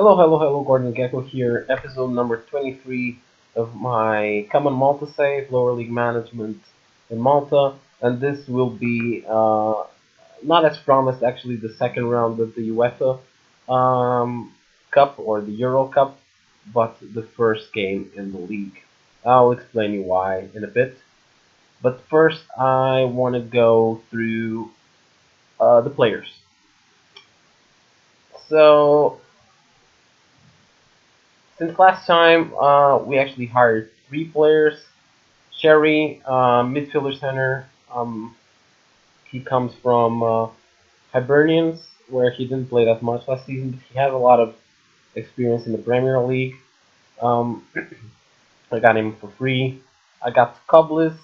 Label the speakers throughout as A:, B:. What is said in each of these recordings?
A: Hello, Gordon Gecko here, episode number 23 of my Common Malta Save, Lower League Management in Malta, and this will be, not as promised, actually, the second round of the UEFA Cup, or the Euro Cup, but the first game in the league. I'll explain you why in a bit, but first I want to go through the players. So, since last time, we actually hired three players. Sherry, midfielder center. He comes from Hibernians, where he didn't play that much last season, but he has a lot of experience in the Premier League. Um, I got him for free. I got Koblis.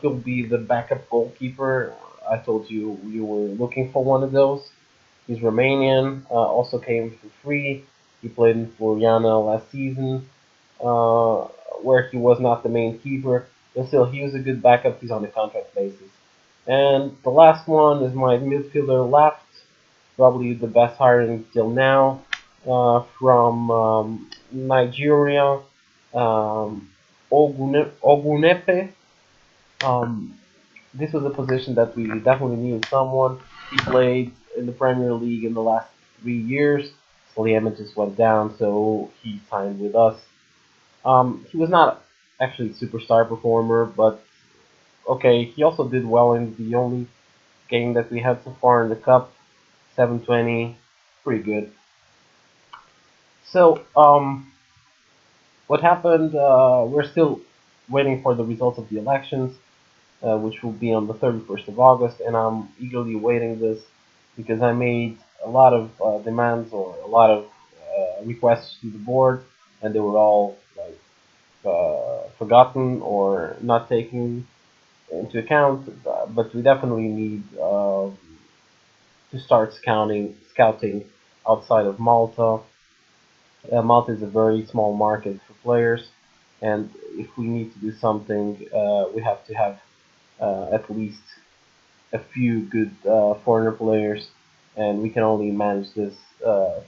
A: He'll be the backup goalkeeper. I told you you were looking for one of those. He's Romanian. Also came for free. He played in Floriana last season, uh, where he was not the main keeper, but still he was a good backup. He's on a contract basis. And the last one is my midfielder left, probably the best hiring until now, from Nigeria, um, Ogunepe. Um, this was a position that we definitely needed someone. He played in the Premier League in the last 3 years. Sliema just went down, so he signed with us. He was not actually a superstar performer, but okay, he also did well in the only game that we had so far in the cup, 720, pretty good. So, what happened? We're still waiting for the results of the elections, which will be on the 31st of August, and I'm eagerly awaiting this because I made a lot of demands or a lot of requests to the board, and they were all like forgotten or not taken into account. But we definitely need to start scouting outside of Malta. Malta is a very small market for players, and if we need to do something, we have to have at least a few good foreigner players, and we can only manage this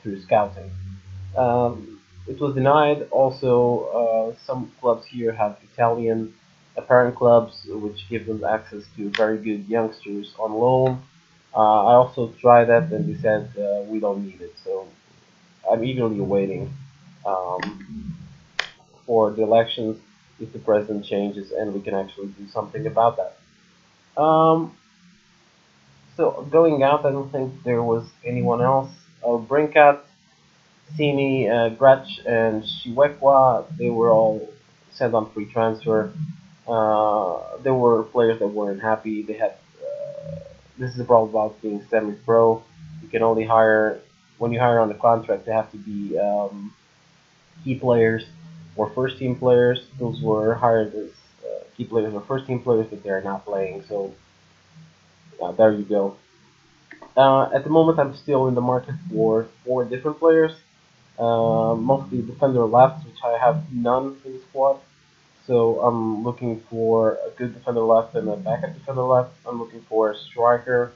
A: through scouting. It was denied. Also, some clubs here have Italian parent clubs, which give them access to very good youngsters on loan. I also tried that, and they said we don't need it. So I'm eagerly awaiting um, for the elections if the president changes, and we can actually do something about that. Um, so going out, I don't think there was anyone else. Brinkat, Sini, Gratch, and Shiwekwa, they were all sent on free transfer. There were players that weren't happy. They had this is the problem about being semi-pro. You can only hire when you hire on a contract. They have to be key players or first team players. Those were hired as key players or first team players, but they're not playing. So there you go. At the moment, I'm still in the market for four different players. Mostly defender left, which I have none for the squad. So I'm looking for a good defender left and a backup defender left. I'm looking for a striker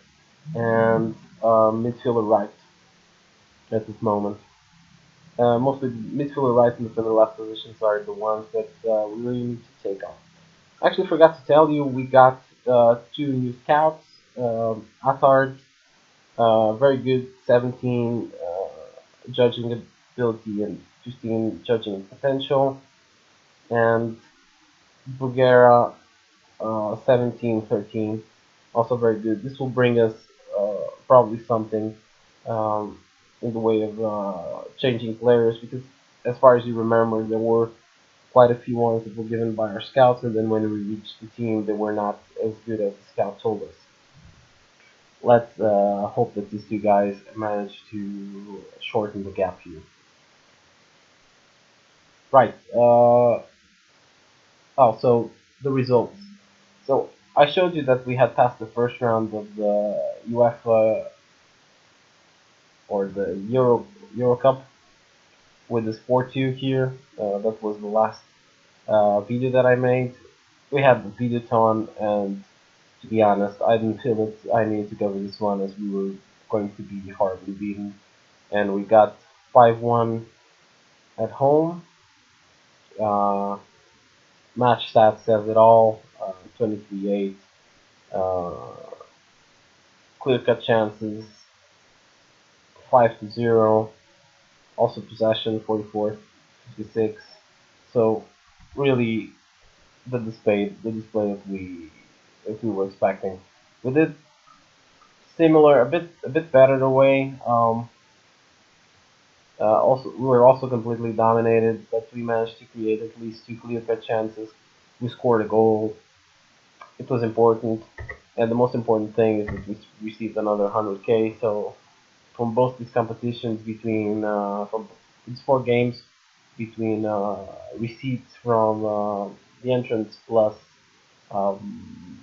A: and midfielder right at this moment. Mostly midfielder right and defender left positions are the ones that we really need to take on. I actually forgot to tell you we got two new scouts. Attard, very good, 17 judging ability and 15 judging potential, and Bulgaria 17, 13, also very good. This will bring us probably something um, in the way of changing players because, as far as you remember, there were quite a few ones that were given by our scouts, and then when we reached the team, they were not as good as the scout told us. Let's hope that these two guys manage to shorten the gap here. Right. Also, the results. So I showed you that we had passed the first round of the UEFA or the Euro Cup with this 4-2 here. That was the last video that I made. We had the videoton, and to be honest, I didn't feel that I needed to cover this one as we were going to be horribly beaten, and we got 5-1 at home. Uh, Match stats says it all. 23-8. Uh, Clear cut chances 5-0. Also possession 44-56. So really the display that we were expecting. We did similar, a bit better the way. Also, we were also completely dominated, but we managed to create at least two clear-cut chances. We scored a goal. It was important, and the most important thing is that we received another 100K. So from both these competitions, from these 4 games, between receipts from the entrance plus um,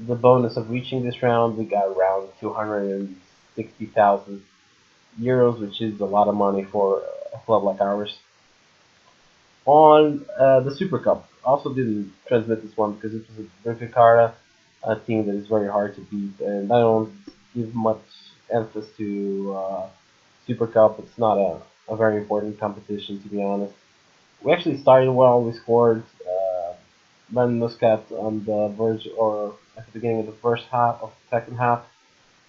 A: the bonus of reaching this round, we got around 260,000 euros, which is a lot of money for a club like ours. On the Super Cup, also didn't transmit this one because it was a Benfica, a team that is very hard to beat, and I don't give much emphasis to Super Cup. It's not a very important competition, to be honest. We actually started well. We scored Ben Muscat on the verge or at the beginning of the first half of the second half,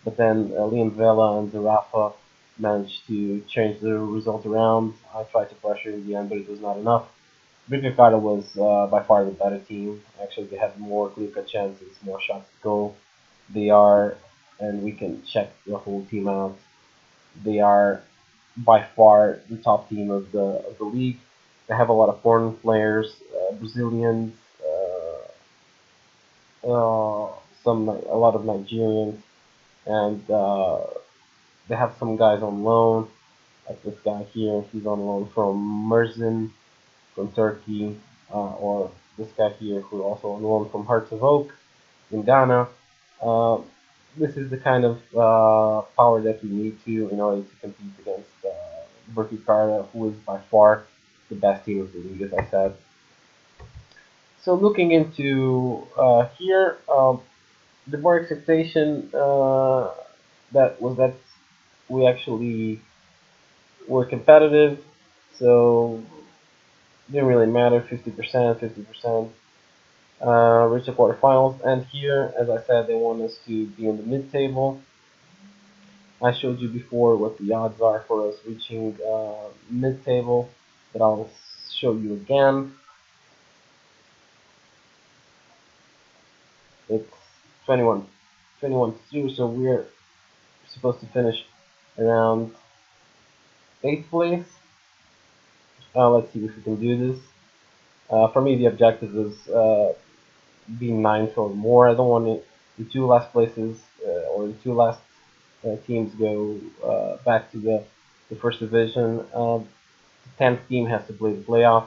A: but then Liam Vela and Zarafa managed to change the result around. I tried to pressure in the end, but it was not enough. Benfica was by far the better team. Actually, they had more clear-cut chances, more shots to go. They are, and we can check the whole team out. They are by far the top team of the league. They have a lot of foreign players, Brazilians, a lot of Nigerians, and they have some guys on loan. Like this guy here, he's on loan from Mersin from Turkey, or this guy here who also on loan from Hearts of Oak in Ghana. Uh, this is the kind of power that we need to in order to compete against Burkina, who is by far the best team of the league, as I said. So looking into here, the more expectation that we actually were competitive, so it didn't really matter 50%, 50%. Reach the quarterfinals, and here, as I said, they want us to be in the mid-table. I showed you before what the odds are for us reaching mid-table, but I'll show you again. It's 21, 21 to 2, so we're supposed to finish around 8th place. Let's see if we can do this. For me, the objective is be 9th or more. I don't want the two last places or the two last teams go back to the first division. The 10th team has to play the playoff,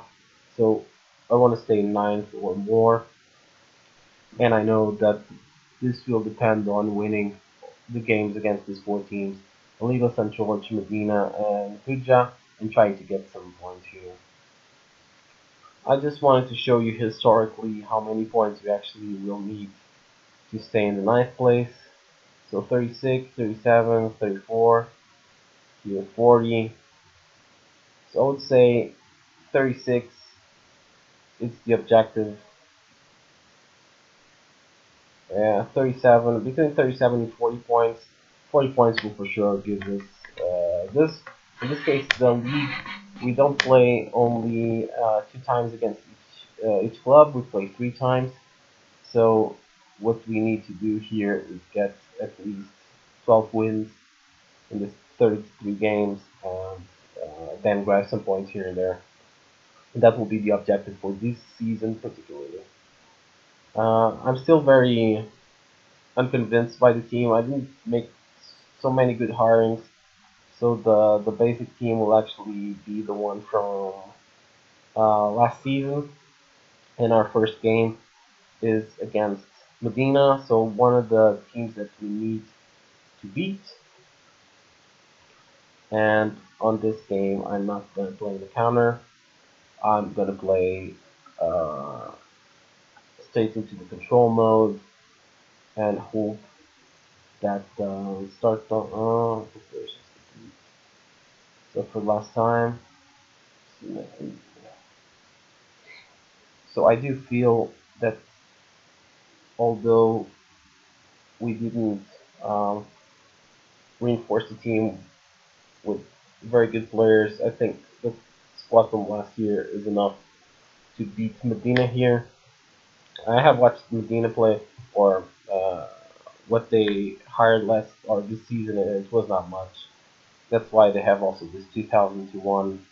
A: so I want to stay 9th or more. And I know that this will depend on winning the games against these 4 teams: Liga Central, Medina, and Hujja, and trying to get some points here. I just wanted to show you historically how many points we actually will need to stay in the 9th place. So 36, 37, 34, here 40. So I would say 36 is the objective. 37, between 37 and 40 points. 40 points will for sure give us this. In this case, the league, we don't play only 2 times against each club. We play 3 times. So what we need to do here is get at least 12 wins in this 33 games, and then grab some points here and there. And that will be the objective for this season particularly. I'm still very unconvinced by the team. I didn't make so many good hirings, so the basic team will actually be the one from last season. And our first game is against Medina, so one of the teams that we need to beat. And on this game, I'm not going to play the counter. I'm going to play uh, straight into the control mode and hope that starts on. So for last time, so I do feel that although we didn't um, reinforce the team with very good players, I think the squad from last year is enough to beat Medina here. I have watched Medina play, or what they hired last or this season, and it was not much. That's why they have also this 2000 to 1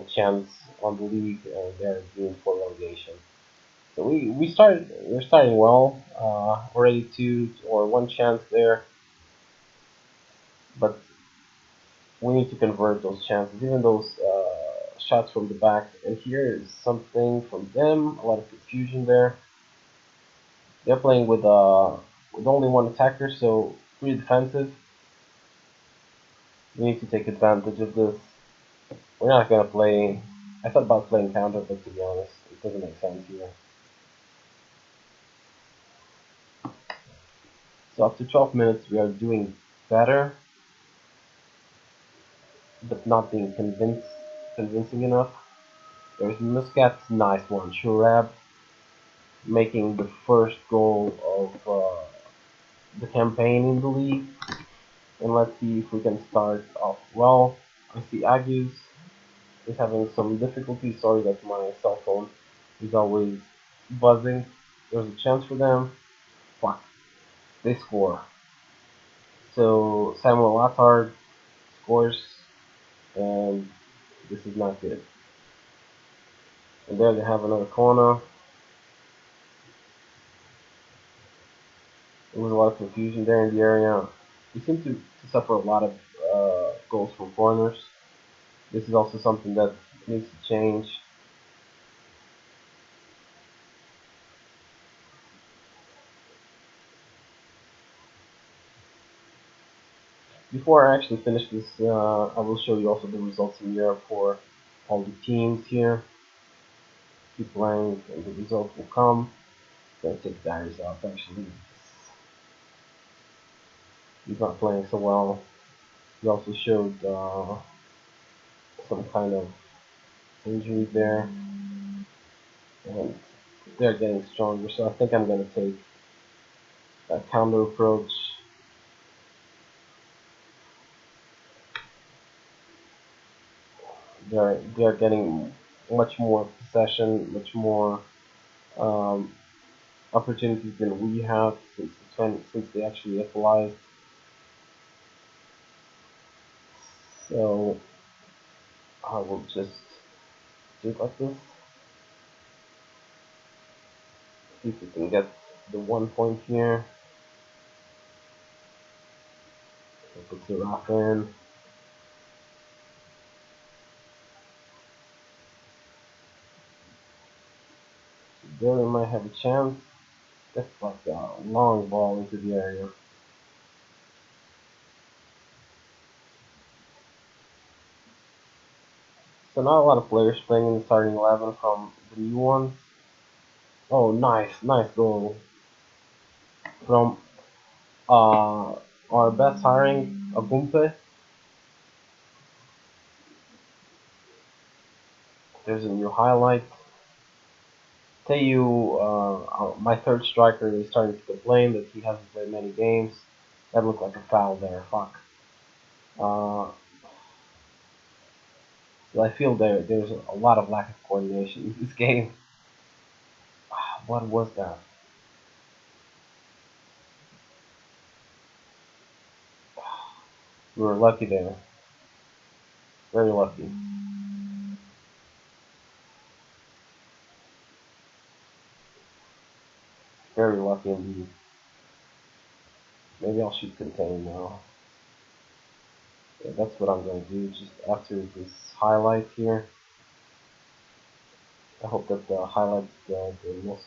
A: chance on the league. They're doomed for relegation. So we're starting well. Already two or one chance there, but we need to convert those chances, even those shots from the back. And here is something from them. A lot of confusion there. They're playing with only one attacker, so pretty defensive. We need to take advantage of this. We're not gonna play. I thought about playing counter, but to be honest, it doesn't make sense here. So after 12 minutes, we are doing better, but not being convincing enough. There's Muscat's nice one. Shurab making the first goal of the campaign in the league. And let's see if we can start off well. I see Agus is having some difficulty. Sorry that my cell phone is always buzzing. There's a chance for them. Fuck. They score. So Samuel Lattard scores, and this is not good. And there they have another corner. There was a lot of confusion there in the area. We seem to suffer a lot of goals from corners. This is also something that needs to change. Before I actually finish this, I will show you also the results in Europe for all the teams here. Keep playing, and the results will come. I'm gonna take Darius off actually. He's not playing so well. He also showed some kind of injury there, and they're getting stronger. So I think I'm gonna take a counter approach. They're getting much more possession, much more um, opportunities than we have since they actually equalized. So I will just do it like this. See if we can get the 1 point here. Put the rock in. There we might have a chance. That's like a long ball into the area. So not a lot of players playing in the starting 11 from the new ones. Oh, nice goal from uh, our best hiring, Agumpe. There's a new highlight. Tayu, my third striker, is starting to complain that he hasn't played many games. That looked like a foul there. Fuck. Uh, so I feel there's a lot of lack of coordination in this game. What was that? We were lucky there. Very lucky. Very lucky indeed. Maybe I'll shoot contain now. Yeah, that's what I'm going to do. Just after this highlight here. I hope that the highlights the most.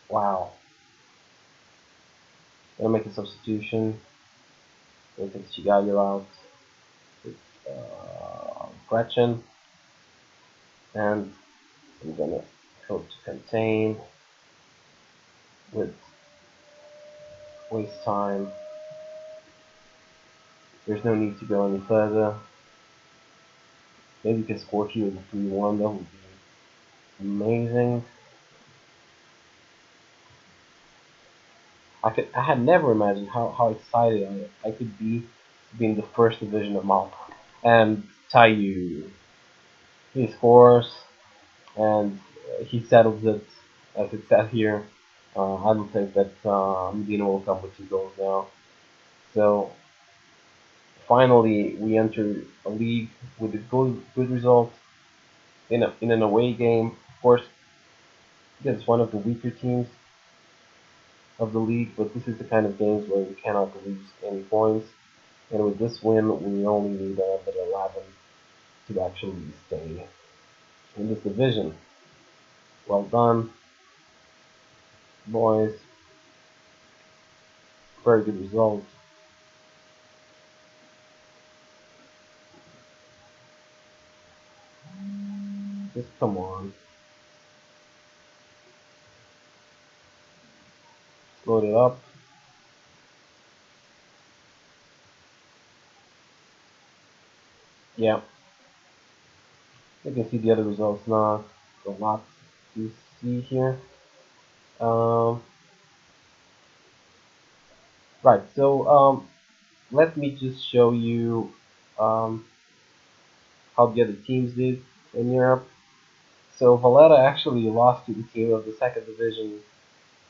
A: Wow. Gonna make a substitution. Gonna take Shigayo out. With Gretchen. And I'm gonna go to contain with waste time. There's no need to go any further. Maybe we can score here with a 3-1. That would be amazing. I had never imagined how excited I could be to be in the first division of Malta. And Tayu, he scores and he settles it as it said here. I don't think that Medina will come with 2 goals now. So finally, we enter a league with a good result in an away game. Of course, against one of the weaker teams of the league, but this is the kind of games where we cannot lose any points. And with this win, we only need another 11 to actually stay in this division. Well done, boys. Very good result. Just come on. Load it up. Yeah, you can see the other results now. A lot to see here. Um, right, so let me just show you um, how the other teams did in Europe. So Valletta actually lost to the team of the second division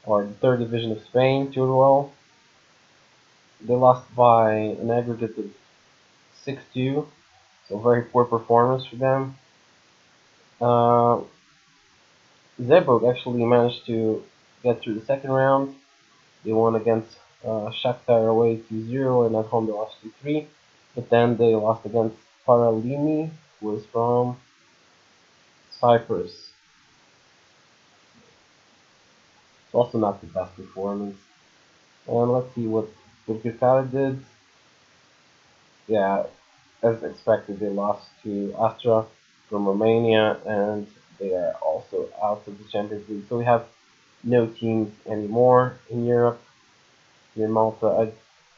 A: or the third division of Spain, Teruel. They lost by an aggregate of 6-2, so very poor performance for them. Uh, Zeebrugge actually managed to get through the second round. They won against Shakhtar away 2-0 and at home they lost 2-3. But then they lost against Paralini, who was from Cyprus. It's also not the best performance. And let's see what Birkirkara did. Yeah, as expected, they lost to Astra from Romania, and they are also out of the Champions League. So we have no teams anymore in Europe. Here in Malta, I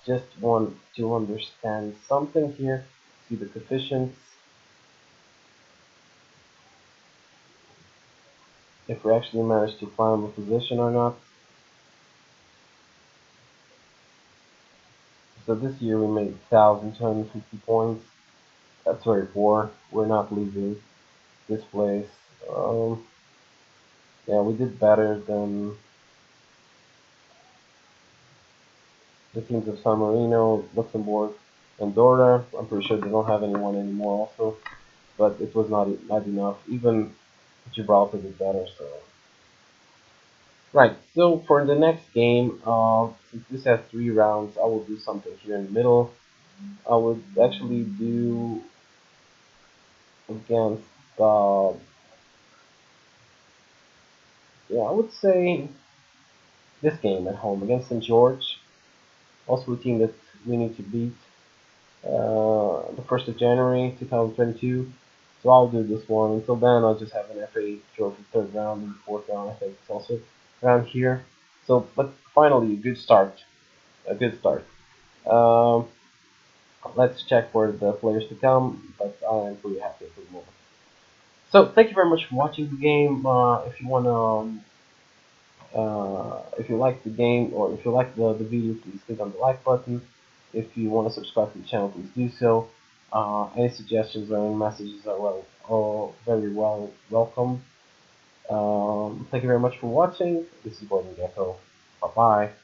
A: just want to understand something here. See the coefficients. If we actually manage to climb a position or not. So this year we made 1,250 points. That's very poor. We're not leaving this place. Yeah, we did better than the teams of San Marino, Luxembourg, Andorra. I'm pretty sure they don't have anyone anymore also, but it was not enough. Even Gibraltar did better. So right. So for the next game, since this has 3 rounds, I will do something here in the middle. I would actually do against yeah, I would say this game at home against St. George. Also a team that we need to beat. The 1st of January 2022. So I'll do this one. Until then, I'll just have an FA Trophy third round and fourth round. I think it's also around here. So, but finally, a good start. A good start. Um, let's check for the players to come, but I am pretty happy for the moment. So, thank you very much for watching the game. If you wanna, if you like the game or if you like the video, please click on the like button. If you want to subscribe to the channel, please do so. Any suggestions or any messages are very well welcome. Thank you very much for watching. This is Gordon Gecko. Bye bye.